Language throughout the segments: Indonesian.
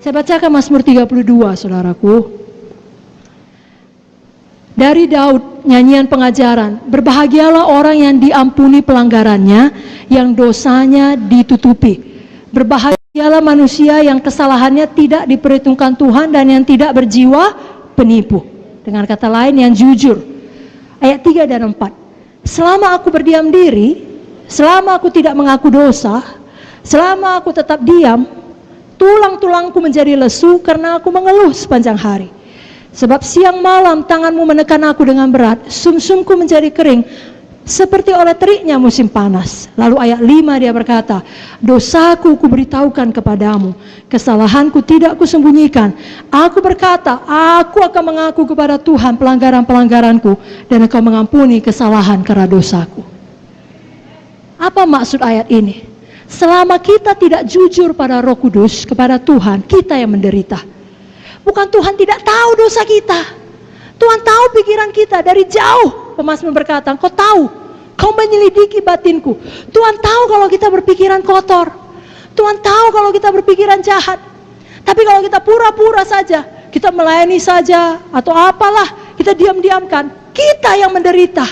Saya bacakan Mazmur 32, saudaraku. Dari Daud, nyanyian pengajaran. Berbahagialah orang yang diampuni pelanggarannya, yang dosanya ditutupi. Berbahagialah manusia yang kesalahannya tidak diperhitungkan Tuhan dan yang tidak berjiwa penipu. Dengan kata lain, yang jujur. Ayat 3 dan 4. Selama aku berdiam diri, selama aku tidak mengaku dosa, selama aku tetap diam, tulang-tulangku menjadi lesu karena aku mengeluh sepanjang hari. Sebab siang malam tanganmu menekan aku dengan berat, sumsumku menjadi kering seperti oleh teriknya musim panas. Lalu ayat 5 dia berkata, dosaku kuberitahukan kepadamu, kesalahanku tidak kusembunyikan. Aku berkata, aku akan mengaku kepada Tuhan pelanggaran-pelanggaranku, dan Engkau mengampuni kesalahan karena dosaku. Apa maksud ayat ini? Selama kita tidak jujur pada Roh Kudus, kepada Tuhan, kita yang menderita. Bukan Tuhan tidak tahu dosa kita. Tuhan tahu pikiran kita dari jauh. Pemazmur berkata, Engkau tahu, Kau menyelidiki batinku. Tuhan tahu kalau kita berpikiran kotor. Tuhan tahu kalau kita berpikiran jahat. Tapi kalau kita pura-pura saja, kita melayani saja, atau apalah, kita diam-diamkan, kita yang menderita.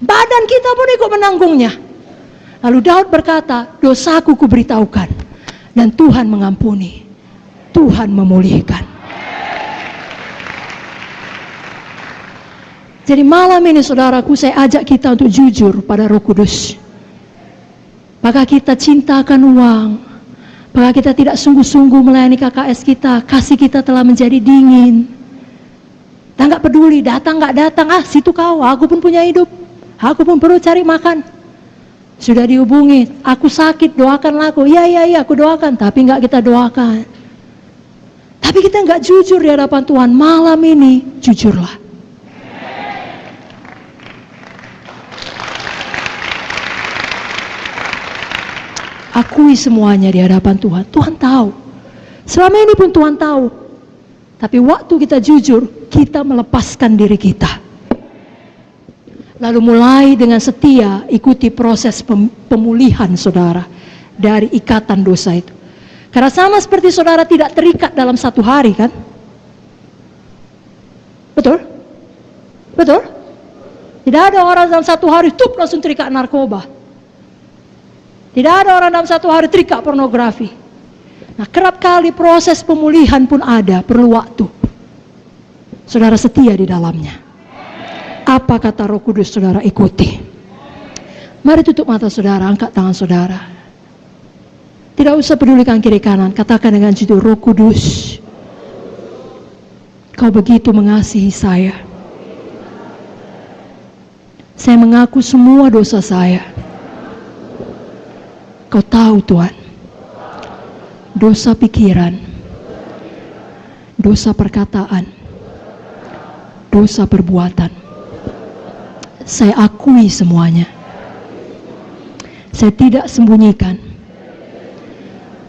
Badan kita pun ikut menanggungnya. Lalu Daud berkata, dosaku kuberitahukan, dan Tuhan mengampuni. Tuhan memulihkan. Jadi malam ini saudaraku, saya ajak kita untuk jujur pada Roh Kudus. Apakah kita cintakan uang? Apakah kita tidak sungguh-sungguh melayani KKS kita? Kasih kita telah menjadi dingin. Kita nggak peduli, datang nggak datang, situ kau, aku pun punya hidup. Aku pun perlu cari makan. Sudah dihubungi, aku sakit, doakanlah aku. Iya, aku doakan, tapi nggak kita doakan. Tapi kita nggak jujur di hadapan Tuhan. Malam ini jujurlah. Akui semuanya di hadapan Tuhan. Tuhan tahu. Selama ini pun Tuhan tahu. Tapi waktu kita jujur, kita melepaskan diri kita. Lalu mulai dengan setia ikuti proses pemulihan saudara dari ikatan dosa itu. Karena sama seperti saudara tidak terikat dalam satu hari, kan? Betul? Betul? Tidak ada orang dalam satu hari langsung terikat narkoba. Tidak ada orang dalam satu hari terikat pornografi. Nah, kerap kali proses pemulihan pun ada, perlu waktu. Saudara setia di dalamnya. Apa kata Roh Kudus, saudara ikuti. Mari tutup mata saudara, angkat tangan saudara. Tidak usah pedulikan kiri kanan, katakan dengan jujur, Roh Kudus, Kau begitu mengasihi saya. Saya mengaku semua dosa saya. Kau tahu Tuhan, dosa pikiran, dosa perkataan, dosa perbuatan. Saya akui semuanya. Saya tidak sembunyikan.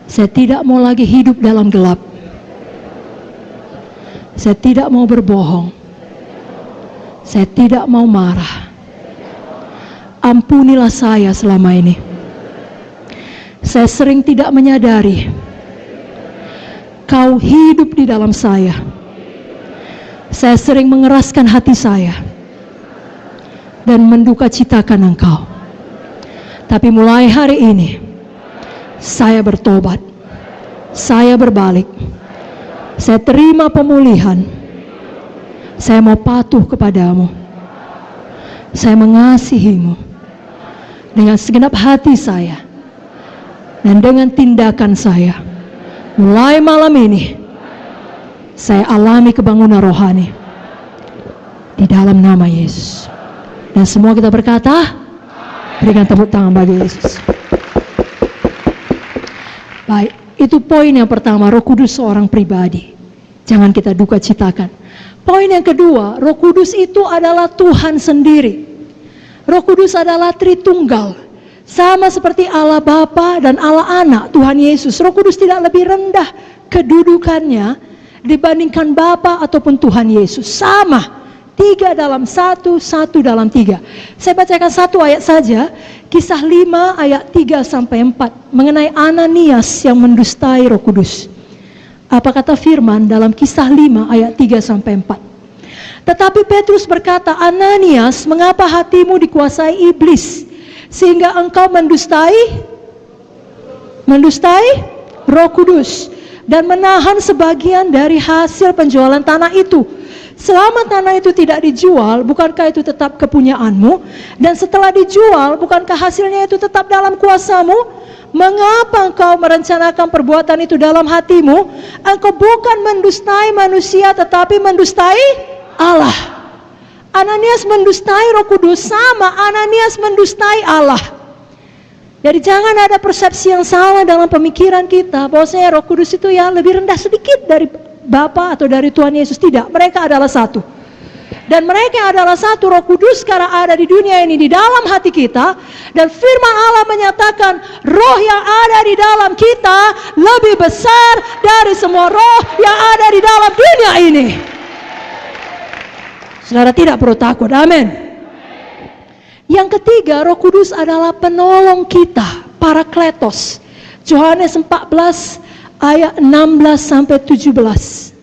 Saya tidak mau lagi hidup dalam gelap. Saya tidak mau berbohong. Saya tidak mau marah. Ampunilah saya selama ini. Saya sering tidak menyadari Kau hidup di dalam saya. Saya sering mengeraskan hati saya dan menduka citakan Engkau. Tapi mulai hari ini saya bertobat, saya berbalik, saya terima pemulihan, saya mau patuh kepadamu, saya mengasihimu dengan segenap hati saya dan dengan tindakan saya. Mulai malam ini saya alami kebangunan rohani di dalam nama Yesus. Dan semua kita berkata, berikan tepuk tangan bagi Yesus. Baik, itu poin yang pertama, Roh Kudus seorang pribadi. Jangan kita duka citakan. Poin yang kedua, Roh Kudus itu adalah Tuhan sendiri. Roh Kudus adalah Tritunggal. Sama seperti Allah Bapa dan Allah Anak, Tuhan Yesus. Roh Kudus tidak lebih rendah kedudukannya dibandingkan Bapa ataupun Tuhan Yesus. Sama, 3 dalam 1, 1 dalam 3. Saya bacakan satu ayat saja. Kisah 5 ayat 3-4 mengenai Ananias yang mendustai Roh Kudus. Apa kata firman dalam Kisah 5 ayat 3-4? Tetapi Petrus berkata, Ananias, mengapa hatimu dikuasai iblis sehingga engkau mendustai Roh Kudus dan menahan sebagian dari hasil penjualan tanah itu? Selama tanah itu tidak dijual, bukankah itu tetap kepunyaanmu? Dan setelah dijual, bukankah hasilnya itu tetap dalam kuasamu? Mengapa engkau merencanakan perbuatan itu dalam hatimu? Engkau bukan mendustai manusia, tetapi mendustai Allah. Ananias mendustai Roh Kudus sama Ananias mendustai Allah. Jadi jangan ada persepsi yang salah dalam pemikiran kita bahwasanya Roh Kudus itu ya lebih rendah sedikit dari Bapa atau dari Tuhan Yesus. Tidak, mereka adalah satu. Dan mereka adalah satu. Roh Kudus sekarang ada di dunia ini, di dalam hati kita. Dan firman Allah menyatakan roh yang ada di dalam kita lebih besar dari semua roh yang ada di dalam dunia ini. Saudara tidak perlu takut, amin. Yang ketiga, Roh Kudus adalah penolong kita, Parakletos. Yohanes 14 ayat 16-17.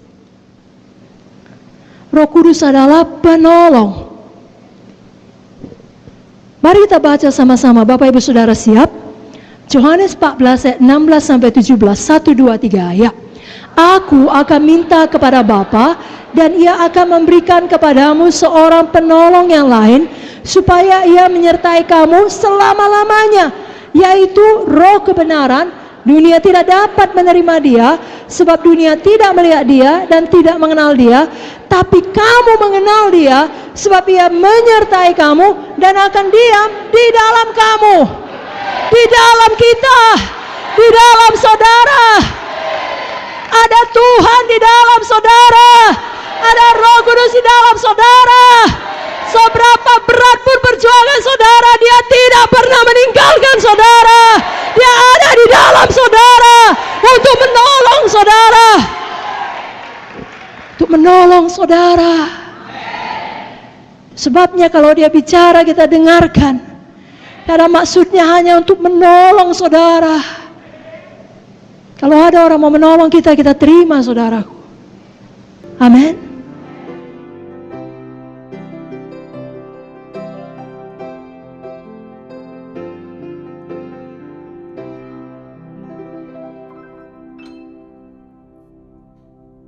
Roh Kudus adalah penolong. Mari kita baca sama-sama, Bapak Ibu Saudara siap? Yohanes 14 ayat 16-17, 1, 2, 3 ya. Aku akan minta kepada Bapa dan Ia akan memberikan kepadamu seorang penolong yang lain supaya Ia menyertai kamu selama-lamanya, yaitu Roh kebenaran. Dunia tidak dapat menerima Dia sebab dunia tidak melihat Dia dan tidak mengenal Dia, tapi kamu mengenal Dia sebab Ia menyertai kamu dan akan diam di dalam kamu, di dalam kita, di dalam saudara. Ada Tuhan di dalam saudara, ada Roh Kudus di dalam saudara. Seberapa berat pun perjuangan saudara, Dia tidak pernah meninggalkan saudara. Dia ada di dalam saudara untuk menolong saudara. Untuk menolong saudara. Sebabnya kalau Dia bicara kita dengarkan. Karena maksudnya hanya untuk menolong saudara. Kalau ada orang mau menolong kita, kita terima saudaraku. Amin.